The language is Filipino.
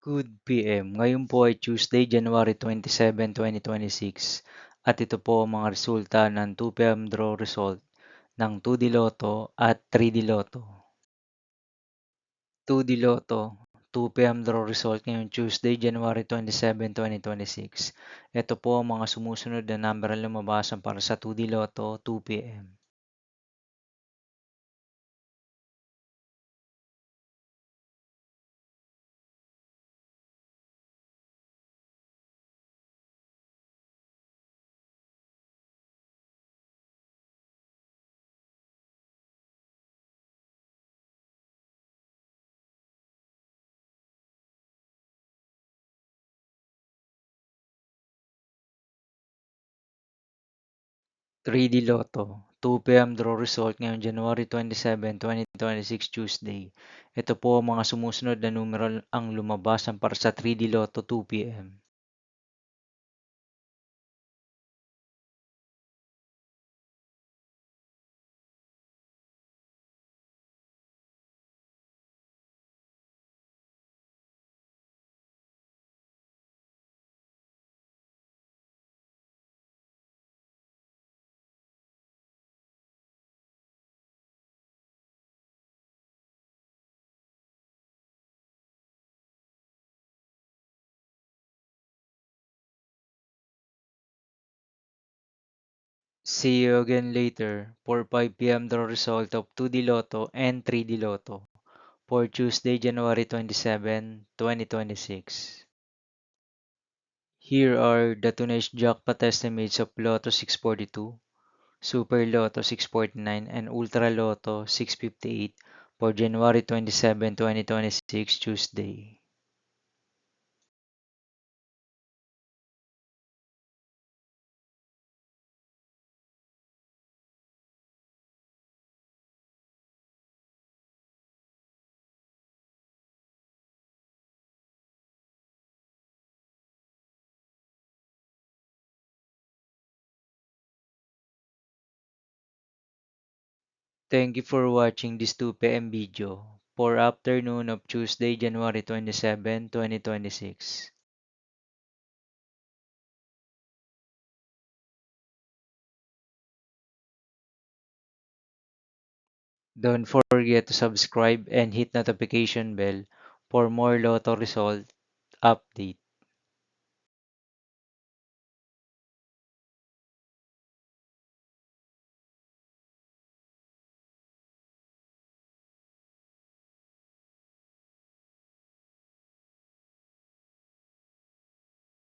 Good PM. Ngayon po ay Tuesday, January 27, 2026 at ito po ang mga resulta ng 2 PM draw result ng 2D Lotto at 3D Lotto. 2D Lotto, 2 PM draw result ngayong Tuesday, January 27, 2026. Ito po ang mga sumusunod na number na lumabasan para sa 2D Lotto 2 PM. 3D Lotto, 2 PM draw result ngayong January 27, 2026 Tuesday. Ito po ang mga sumusunod na numero ang lumabasan para sa 3D Lotto 2 PM. See you again later for 5 PM draw result of 2D Lotto and 3D Lotto for Tuesday, January 27, 2026. Here are the today's jackpot estimates of Lotto 642, Super Lotto 649, and Ultra Lotto 658 for January 27, 2026 Tuesday. Thank you for watching this 2 PM video for afternoon of Tuesday, January 27, 2026. Don't forget to subscribe and hit notification bell for more Lotto result update.